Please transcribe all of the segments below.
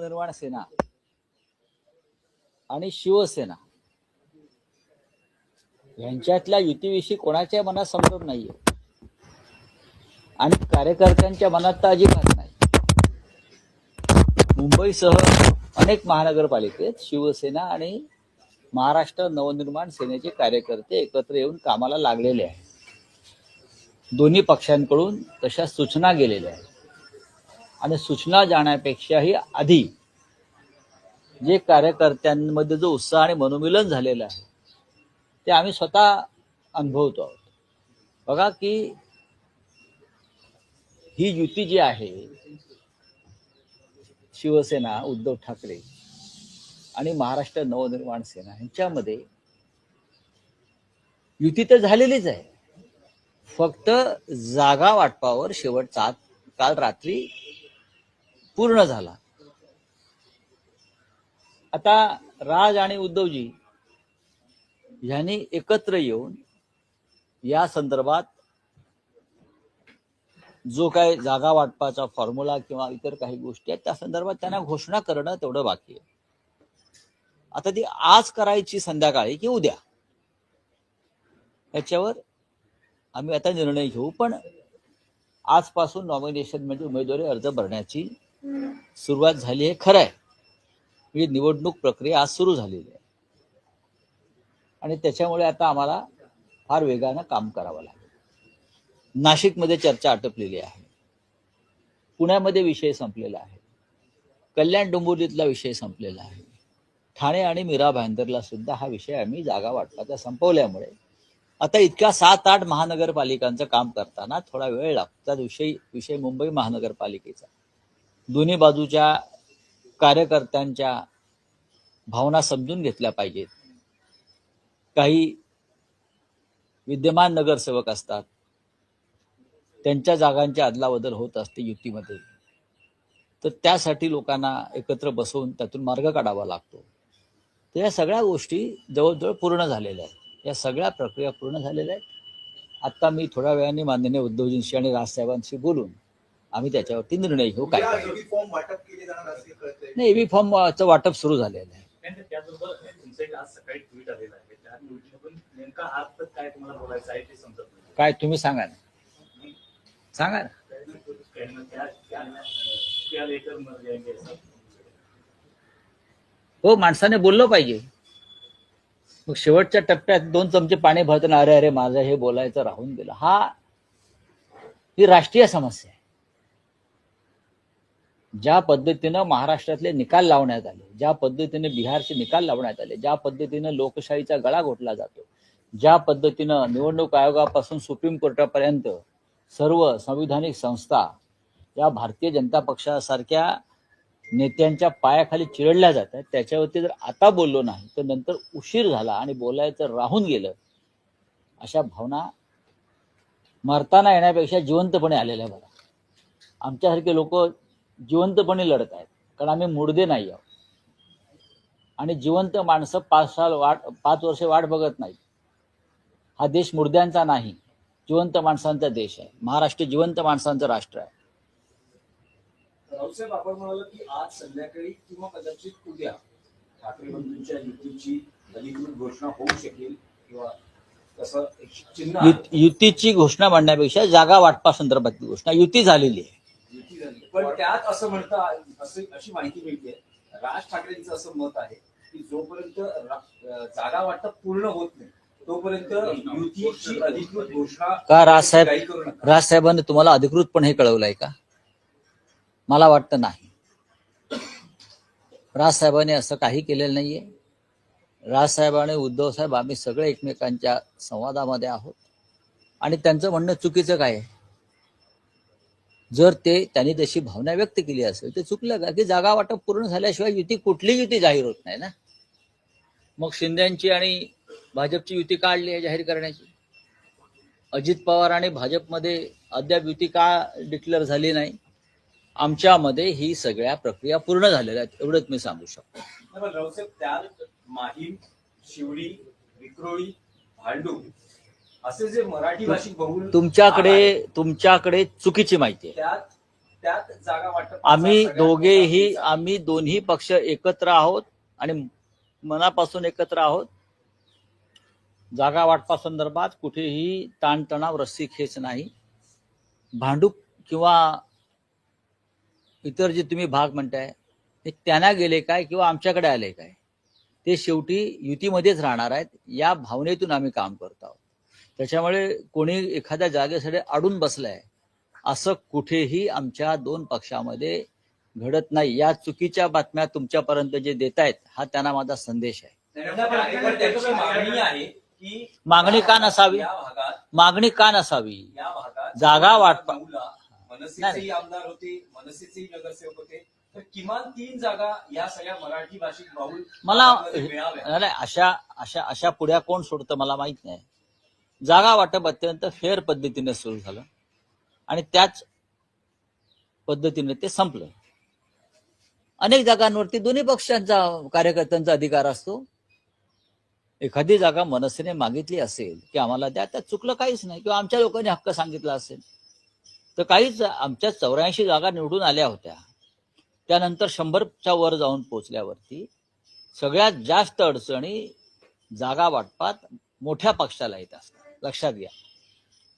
नवनिर्माण सेना आणि शिवसेना यांच्यातल्या युतीविषयी कोणाच्या मनात संभ्रम नाहीये आणि कार्यकर्त्यांच्या मनात तर अजिबात नाही. मुंबईसह अनेक महानगरपालिकेत शिवसेना आणि महाराष्ट्र नवनिर्माण सेनेचे कार्यकर्ते एकत्र येऊन कामाला लागलेले आहेत. दोन्ही पक्षांकडून तशा सूचना गेलेल्या आहेत आणि सूचना जाण्यापेक्षाही आधी जे कार्यकर्त्यांमध्ये जो उत्साह आणि मनोमिलन झालेलं आहे ते आम्ही स्वतः अनुभवतो आहोत. बघा की ही युती जी आहे शिवसेना उद्धव ठाकरे आणि महाराष्ट्र नवनिर्माण सेना यांच्यामध्ये युती तर झालेलीच आहे, फक्त जागा वाटपावर शेवटचा काल रात्री पूर्ण झाला. आता राज आणि उद्धवजी यांनी एकत्र येऊन या संदर्भात जो काही जागा वाटपाचा फॉर्म्युला किंवा इतर काही गोष्टी आहेत त्या संदर्भात त्यांना घोषणा करणं तेवढं बाकी आहे. आता ती आज करायची संध्याकाळी की उद्या याच्यावर आम्ही आता निर्णय घेऊ. पण आजपासून नॉमिनेशन म्हणजे उमेदवारी अर्ज भरण्याची सुरुवात झाली आहे. खरं आहे, ही निवडणूक प्रक्रिया आज सुरू झालेली आहे आणि त्याच्यामुळे आता आम्हाला फार वेगानं काम करावं लागेल. नाशिकमध्ये चर्चा आटपलेली आहे, पुण्यामध्ये विषय संपलेला आहे, कल्याण डोंबिवलीतला विषय संपलेला आहे, ठाणे आणि मीरा भाईंदरला सुद्धा हा विषय आम्ही जागा वाटपाचा संपवल्यामुळे आता इतक्या 7-8 महानगरपालिकांचं काम करताना थोडा वेळ लागतो. विषय मुंबई महानगरपालिकेचा दोन्ही बाजूच्या कार्यकर्त्यांच्या भावना समजून घेतल्या पाहिजेत. काही विद्यमान नगरसेवक असतात, त्यांच्या जागांची अदलाबदल होत असते युतीमध्ये, तर त्यासाठी लोकांना एकत्र बसवून त्यातून मार्ग काढावा लागतो. तर या सगळ्या गोष्टी जवळजवळ पूर्ण झालेल्या आहेत. या सगळ्या प्रक्रिया पूर्ण झालेल्या आहेत. आता मी थोड्या वेळाने माननीय उद्धवजींशी आणि राजसाहेबांशी बोलून आम्ही त्याच्यावरती निर्णय घेऊ. काय नाही, एबी फॉर्मचं वाटप सुरू झालेलं आहे. काय तुम्ही सांगा ना, सांगा ना. हो, माणसाने बोललं पाहिजे. मग शेवटच्या टप्प्यात 2 चमचे पाणी भरताना अरे अरे माझं हे बोलायचं राहून गेलं, ही राष्ट्रीय समस्या आहे. ज्या पद्धतीनं महाराष्ट्रातले निकाल लावण्यात आले, ज्या पद्धतीने बिहारचे निकाल लावण्यात आले, ज्या पद्धतीनं लोकशाहीचा गळा घोटला जातो, ज्या पद्धतीनं निवडणूक आयोगापासून सुप्रीम कोर्टापर्यंत सर्व संविधानिक संस्था या भारतीय जनता पक्षासारख्या नेत्यांच्या पायाखाली चिरडल्या जातात, त्याच्यावरती जर आता बोललो नाही तर नंतर उशीर झाला आणि बोलायचं राहून गेलं, अशा भावना मरताना येण्यापेक्षा जिवंतपणे आलेल्या बघा. आमच्यासारखे लोक जिवंतपणे लढत आहेत, कारण आम्ही मुर्दे नाही आहोत. आणि जिवंत माणसं 5 वर्ष वाट बघत नाहीत. हा देश मुर्द्यांचा नाही, जिवंत माणसांचा देश आहे. महाराष्ट्र जिवंत माणसांचं राष्ट्र आहे. रावसाहेब, आपण म्हणाल की आज संध्याकाळी किंवा कदाचित उद्या ठाकरे बंधूंच्या युतीची अधिकृत घोषणा होऊ शकेल किंवा तसं चिन्ह युतीची घोषणा म्हणण्यापेक्षा जागा वाटपा संदर्भातली घोषणा युती झालेली आहे. पण त्यात असं म्हणतात, अशी माहिती मिळते, राज ठाकरेंचं असं मत आहे की जोपर्यंत जागा वाटप पूर्ण होत नाही तोपर्यंत युतीची अधिकृत घोषणा का राजसाहेबांनी तुम्हाला अधिकृतपणे हे कळवलंय का? मला वाटतं नाही. राजसाहेबांनी असं काही केलेलं नाहीये. राजसाहेब आणि उद्धव साहेब आम्ही सगळे एकमेकांच्या संवादामध्ये आहोत आणि त्यांचं म्हणणं चुकीचं काय आहे? जर त्यांनी तशी भावना व्यक्त केली असेल तर चुकलं का? की जागा वाटप पूर्ण झाल्याशिवाय कुठली युती जाहीर होत नाही ना. मग शिंदेची आणि भाजपची युती काढली आहे जाहीर करण्याची. अजित पवार आणि भाजपमध्ये अद्याप युती का डिक्लेअर झाली नाही? आमच्यामध्ये ही सगळ्या प्रक्रिया पूर्ण झालेल्या आहेत, एवढंच मी सांगू शकतो. रावसाहेब, त्यात माहीम, शिवडी, विक्रोळी, भांडूप असे जे मराठी भाषिक बहुल तुमच्याकडे चुकीची माहिती आहे. त्यात त्यात जागा वाटप आम्ही दोघेही आम्ही दोन्ही पक्ष एकत्र आहोत आणि मनापासून एकत्र आहोत. जागा वाटपासंदर्भात कुठेही ताणतणाव रस्सीखेच नाही. भांडूप किंवा इतर जे तुम्ही भाग म्हणताय ते त्यांना गेले काय किंवा आमच्याकडे आले काय, ते शेवटी युतीमध्येच राहणार आहेत. या भावनेतून आम्ही काम करत आहोत. त्याच्यामुळे कोणी एखाद्या जागेसाठी अडून बसलाय असं कुठेही आमच्या दोन पक्षामध्ये घडत नाही. या चुकीच्या बातम्या तुमच्यापर्यंत जे देत आहेत हा त्यांना माझा संदेश आहे. त्याची मागणी आहे की मागणी का नसावी? या भागात मागणी का नसावी? या भागात जागा वाटपा मनसेचे आमदार होते, मनसेचे नगरसेवक होते, तर किमान 3 जागा या सगळ्या मराठी भाषिक बहुल मला मिळाव्या. नाही, अशा अशा अशा पुढ्या कोण सोडतं मला माहित नाही. जागा वाटप अत्यंत फेअर पद्धतीने सुरू झालं आणि त्याच पद्धतीने ते संपलं. अनेक जागांवरती दोन्ही पक्षांचा कार्यकर्त्यांचा अधिकार असतो. एखादी जागा मनसेने मागितली असेल की आम्हाला द्या, त्यात चुकलं काहीच नाही, किंवा आमच्या लोकांनी हक्क सांगितला असेल तर काहीच. आमच्या 84 जागा निवडून आल्या होत्या. त्यानंतर 100च्या वर जाऊन पोहोचल्यावरती सगळ्यात जास्त अडचणी जागा वाटपात मोठ्या पक्षाला येत असतात. लक्षात घ्या,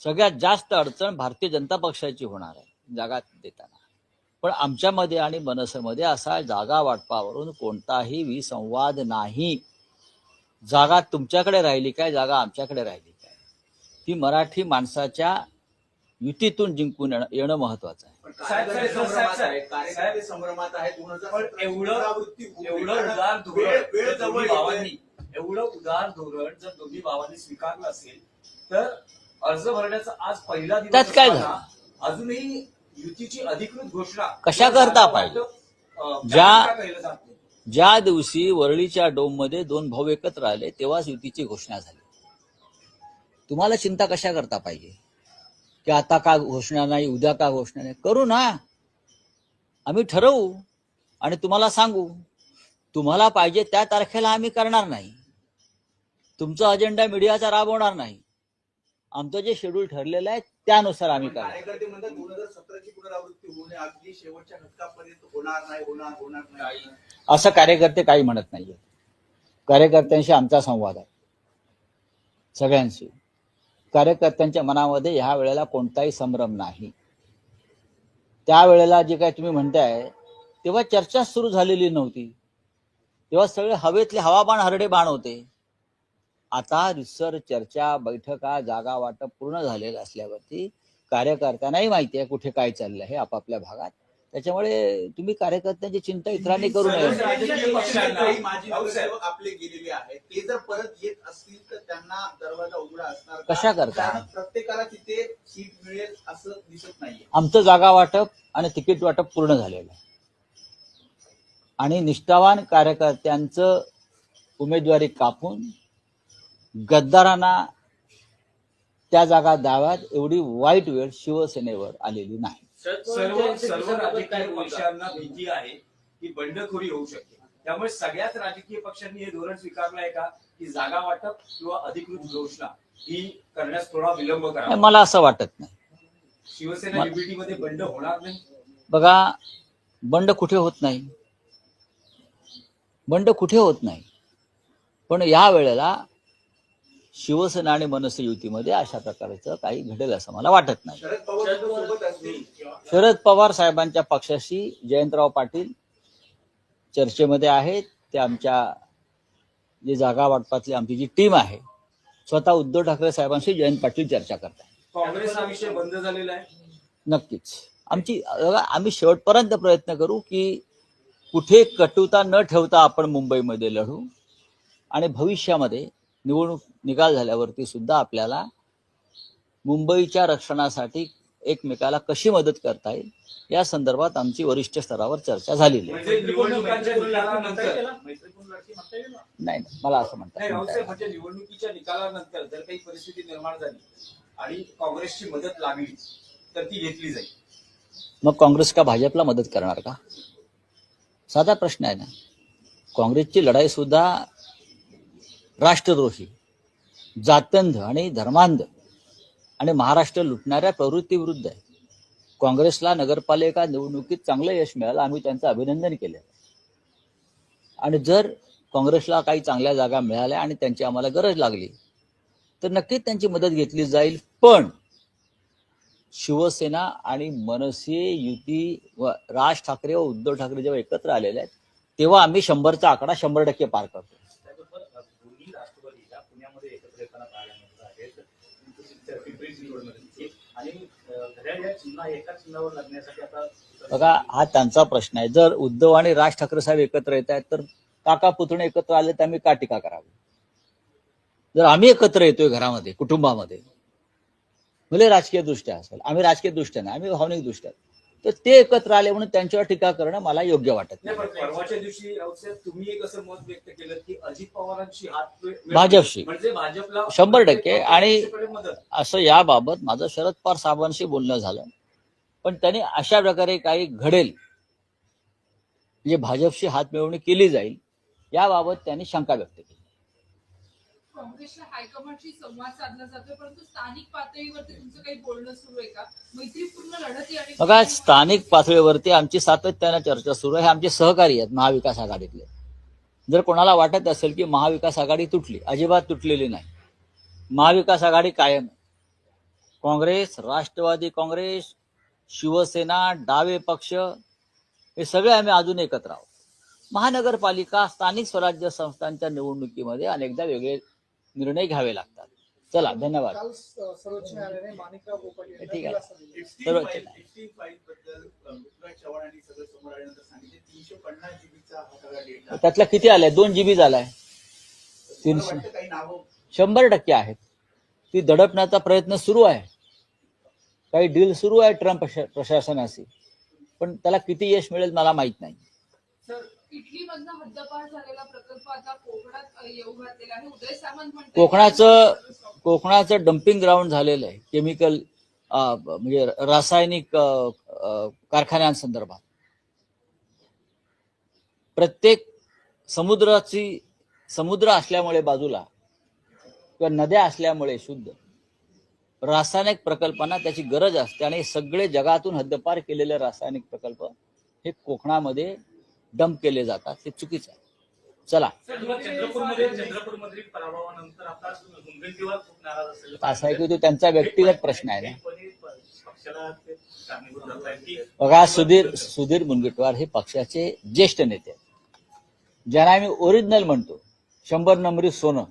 सगळ्यात जास्त अडचण भारतीय जनता पक्षाची होणार आहे जागा देताना. पण आमच्यामध्ये आणि मनसेमध्ये असा जागा वाटपावरून कोणताही विसंवाद नाही. जागा तुमच्याकडे राहिली काय, जागा आमच्याकडे राहिली काय, ती मराठी माणसाच्या युतीतून जिंकून येणं महत्वाचं आहे. कार्यकर्ते संभ्रमात आहेत. एवढं उदार धोरण एवढं उदार धोरण जर दोन्ही भावांनी स्वीकारलं असेल तर अर्ज भरण्याचा आज पहिला दिवस त्यात काय झालं? अजूनही युतीची अधिकृत घोषणा कशा करता पाहिजे? ज्या दिवशी वरळीच्या डोममध्ये 2 भाऊ एकत्र आले तेव्हाच युतीची घोषणा झाली. तुम्हाला चिंता कशा करता पाहिजे की आता का घोषणा नाही, उद्या का घोषणा नाही? करू ना, आम्ही ठरवू आणि तुम्हाला सांगू. तुम्हाला पाहिजे त्या तारखेला आम्ही करणार नाही. तुमचा अजेंडा मीडियाचा राबवणार नाही. आमचं जे शेड्यूल ठरलेलं आहे त्यानुसार आम्ही करणार. कार्यकर्ते म्हणतात 2017ची पुनरावृत्ती होणे अगदी शेवटच्या घटकापर्यंत होणार नाही. असं कार्यकर्ते काही म्हणत नाहीये. कार्यकर्त्यांशी आमचा संवाद आहे, सगळ्यांशी. कार्यकर्त्यांच्या मनामध्ये ह्या वेळेला कोणताही संभ्रम नाही. त्यावेळेला जे काय तुम्ही म्हणताय तेव्हा चर्चा सुरू झालेली नव्हती. तेव्हा सगळे हवेतले हवाबाण हरडे बाण होते. आता रिसर चर्चा, बैठका, जागा वाटप पूर्ण झालेलं असल्यावरती कार्यकर्त्यांनाही माहिती आहे कुठे काय चाललंय हे आपापल्या भागात. त्याच्यामुळे तुम्ही कार्यकर्त्यांची चिंता इतरांनी करू नये. माजी नगरसेवक आपले गेलेले आहेत, ते जर परत येत असतील तर त्यांना दरवाजा उघडा असणार कशा करता? प्रत्येकाला तिथे सीट मिळेल असं दिसत नाहीये. आमचं जागा वाटप आणि तिकीट वाटप पूर्ण झालेलं आहे आणि निष्ठावान कार्यकर्त्यांचं उमेदवारी कापून गद्दारांना त्या जागा द्याव्यात एवढी वाईट वेळ शिवसेनेवर आलेली नाही. सर्व राजकीय पक्षांना भीती आहे की बंडखोरी होऊ शकते. त्यामुळे सगळ्याच राजकीय पक्षांनी हे धोरण स्वीकारलं आहे का की जागा वाटप किंवा अधिकृत घोषणा ही करण्यास थोडा विलंब करा? मला असं वाटत नाही. शिवसेना युबीटी मध्ये बंड होणार नाही. बघा, बंड कुठे होत नाही, बंड कुठे होत नाही. पण या वेळेला शिवसेना आणि मनसे युतीमध्ये अशा प्रकारचं काही घडेल असं मला वाटत नाही. शरद पवार साहेबांच्या पक्षाशी जयंतराव पाटील चर्चेमध्ये आहेत. ते आमच्या जे जागा वाटपातली आमची जी टीम आहे, स्वतः उद्धव ठाकरे साहेबांशी जयंत पाटील चर्चा करतात. काँग्रेस हा विषय बंद झालेला आहे. नक्कीच आम्ही शेवटपर्यंत प्रयत्न करू की कुठे कटुता न ठेवता आपण मुंबईमध्ये लढू आणि भविष्यामध्ये निवडणूक निकाल झाल्यावरती सुद्धा आपल्याला मुंबईच्या रक्षणासाठी एकमेकाला कशी मदत करता येईल या संदर्भात आमची वरिष्ठ स्तरावर चर्चा झालेली आहे. नाही, मला असं म्हणतात म्हणजे निवडणुकीच्या निकालानंतर जर काही परिस्थिती निर्माण झाली आणि काँग्रेसची मदत लागली तर ती घेतली जाईल. मग काँग्रेस का भाजपला मदत करणार का? साधा प्रश्न आहे ना. काँग्रेसची लढाई सुद्धा राष्ट्रद्रोही, जातंध आणि धर्मांध आणि महाराष्ट्र लुटणाऱ्या प्रवृत्तीविरुद्ध आहे. काँग्रेसला नगरपालिका निवडणुकीत चांगलं यश मिळालं, आम्ही त्यांचं अभिनंदन केलं. आणि जर काँग्रेसला काही चांगल्या जागा मिळाल्या आणि त्यांची आम्हाला गरज लागली तर नक्कीच त्यांची मदत घेतली जाईल. पण शिवसेना आणि मनसे युती व राज ठाकरे व उद्धव ठाकरे जेव्हा एकत्र आलेले आहेत तेव्हा आम्ही 100चा आकडा 100% पार करतो. दोन्ही राष्ट्रवादी या पुण्यामध्ये एकत्र येताना पाहायला मिळत आहेत. पिंपरी चिंचवडमध्ये आणि घड्याळ या चिन्ह एका चिन्हावर लागण्यासाठी आता बघा, हा त्यांचा प्रश्न आहे. जर उद्धव आणि राज ठाकरे साहेब एकत्र येत आहेत तर काका पुतणे एकत्र आले तर आम्ही का टीका करावी? जर आम्ही एकत्र येतोय घरामध्ये, कुटुंबामध्ये, भले राजकीय दृष्ट्या असेल, आम्ही राजकीय दृष्ट्या नाही, आम्ही भावनिक दृष्ट्या, तर ते एकत्र आले म्हणून त्यांच्यावर टीका करणं मला योग्य वाटत नाही. नाही. पण परवाच्या दिवशी राऊत साहेब तुम्ही एक असं मत व्यक्त केलं की अजित पवारांशी हात भाजपशी. म्हणजे भाजपला 100% आणि काँग्रेसकडे मदत. असं याबाबत माझं शरद पवार साहेबांशी बोलणं झालं, पण त्यांनी अशा प्रकारे काही घडेल म्हणजे भाजपशी हात मिळवणी केली जाईल याबाबत त्यांनी शंका व्यक्त केली. काँग्रेसच्या हायकमांडशी संवाद साधला जातोय, परंतु स्थानिक पातळीवरती तुमचं काही बोलणं सुरू आहे का? मैत्रीपूर्ण लढती आणि बघा, स्थानिक पातळीवरती आमची सातत्यानं चर्चा सुरू आहे. आमचे सहकारी आहेत महाविकास आघाडीतले. जर कोणाला वाटत असेल की महाविकास आघाडी तुटली, अजिबात तुटलेली नाही. महाविकास आघाडी कायम आहे. काँग्रेस, राष्ट्रवादी काँग्रेस, शिवसेना, डावे पक्ष हे सगळे आम्ही अजून एकत्र आहोत. महानगरपालिका, स्थानिक स्वराज्य संस्थांच्या निवडणुकीमध्ये अनेकदा वेगळे निर्णय घ्यावे लागतात. चला, धन्यवाद. काल सर्वोच्च न्यायालयाने माणिकराव गोपाल यांना ठीक आहे. दिलासा दिला. सर्वोच्च एफटीन फाईल बद्दल पृथ्वीराज चव्हाण आणि सगळं समोर आल्यानंतर सांगितले 350 जीबीचा हा सगळा डेटा. त्यातला किती आलाय? 2 GB झालाय. 300 वाटतं काही नावं 100% आहेत. ती दडपण्याचा प्रयत्न सुरू आहे. काही डील सुरू आहे ट्रम्प प्रशासनाशी, पण त्याला किती यश मिळेल मला माहित नाही. इटलीमधनं हद्दपार झालेला प्रकल्प आता कोकणात येऊ घातलेला आहे. उदय सामंत म्हणतात कोकणाचं डम्पिंग ग्राउंड झालेलं आहे केमिकल म्हणजे रासायनिक कारखान्यांसंदर्भात. प्रत्येक समुद्र असल्यामुळे बाजूला किंवा नद्या असल्यामुळे शुद्ध रासायनिक प्रकल्पांना त्याची गरज असते आणि सगळे जगातून हद्दपार केलेले रासायनिक प्रकल्प हे कोकणामध्ये डंप केले जातात. हे चुकीचं आहे. चला, चंद्रपूरमध्ये पराभवानंतर आता मुनगंटीवार खूप नाराज असेल. असं आहे की तो त्यांचा व्यक्तिगत प्रश्न आहे ना. पक्षाला ते कारणीभूत ठरतायत की बघा, सुधीर मुनगंटीवार हे पक्षाचे ज्येष्ठ नेते आहेत, ज्यांना आम्ही ओरिजिनल म्हणतो, 100 नंबरी सोनं,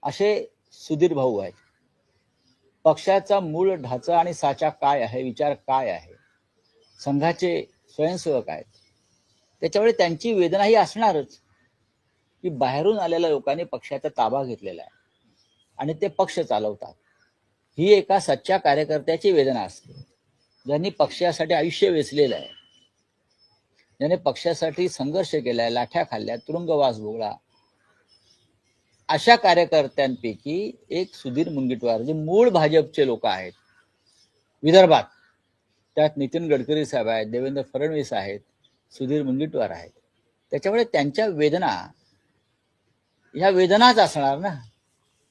असे सुधीर भाऊ आहेत. पक्षाचा मूळ ढाचा आणि साचा काय आहे, विचार काय आहे, संघाचे स्वयंसेवक आहेत, त्याच्यामुळे त्यांची वेदना ही असणारच की बाहेरून आलेल्या लोकांनी पक्षाचा ताबा घेतलेला आहे आणि ते पक्ष चालवतात. ही एका सच्च्या कार्यकर्त्याची वेदना असते, ज्यांनी पक्षासाठी आयुष्य वेचलेलं आहे, ज्याने पक्षासाठी संघर्ष केलाय, लाठ्या खाल्ल्या, तुरुंगवास भोगला. अशा कार्यकर्त्यांपैकी एक सुधीर मुनगंटीवार, जे मूळ भाजपचे लोक आहेत विदर्भात, त्यात नितीन गडकरी साहेब आहेत, देवेंद्र फडणवीस आहेत, सुधीर मुनगंटीवार आहेत. त्याच्यामुळे त्यांच्या वेदना ह्या वेदनाच असणार ना.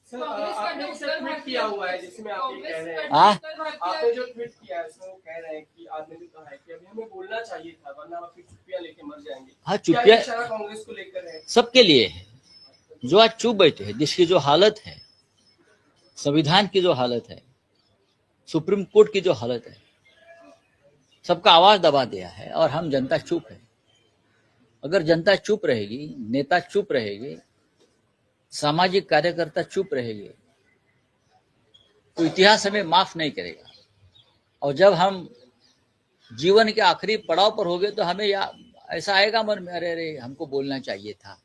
आपने इसे ट्वीट किया हुआ है जिसमें आप ये कह रहे हैं, हाँ? आपने जो ट्वीट किया है उसमें वो कह रहे हैं कि आपने जो कहा है कि अभी हमें बोलना चाहिए था वरना हम फिर चुप्पियां लेके मर जाएंगे. हाँ, क्या चुप्पियां ये इशारा कांग्रेस को लेकर है? सबके लिए है. जो आज चुप बैठे हैं, जिसकी जो हालत है, संविधान की जो हालत है, सुप्रीम कोर्ट की जो हालत है, सबका आवाज दबा दिया है और हम जनता चुप है. अगर जनता चुप रहेगी, नेता चुप रहेगी, सामाजिक कार्यकर्ता चुप रहेंगे, तो इतिहास हमें माफ नहीं करेगा. और जब हम जीवन के आखिरी पड़ाव पर होंगे तो हमें ऐसा आएगा मन में, अरे अरे हमको बोलना चाहिए था,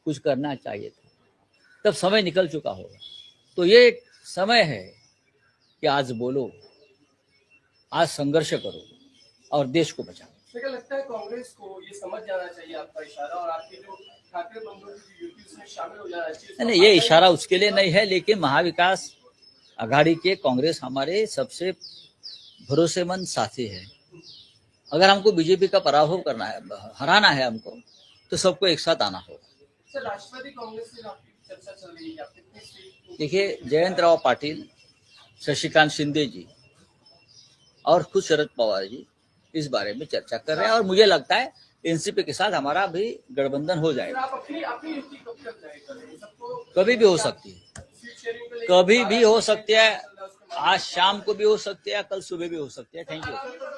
कुछ करना चाहिए था. तब समय निकल चुका होगा. तो ये समय है कि आज बोलो, आज संघर्ष करो और देश को बचाओ. क्या लगता है कांग्रेस को ये समझ जाना चाहिए आपका इशारा और आपके जो ठाकरे बंधुओं की युति उसमें शामिल हो जाना चाहिए? नहीं, ये इशारा उसके लिए नहीं है, लेकिन महाविकास आघाड़ी के कांग्रेस हमारे सबसे भरोसेमंद साथी है. अगर हमको बीजेपी का पराभव करना है, हराना है हमको, तो सबको एक साथ आना होगा. सर, राष्ट्रवादी कांग्रेस से आपकी चर्चा चल रही है, आप कितनी सीट? देखिए, जयंतराव पाटिल, शशिकांत शिंदे जी और खुद शरद पवार जी इस बारे में चर्चा कर रहे हैं और मुझे लगता है एनसीपी के साथ हमारा भी गठबंधन हो सर, जाएगा। आप अपनी युक्ति कब तक जाहिर कर रहे हैं? सबको कभी भी हो सकती है, सीट शेयरिंग को लेकर कभी भी हो सकती है। उसके आज शाम को भी हो सकती है, कल सुबह भी हो सकती है। Thank you. बाद-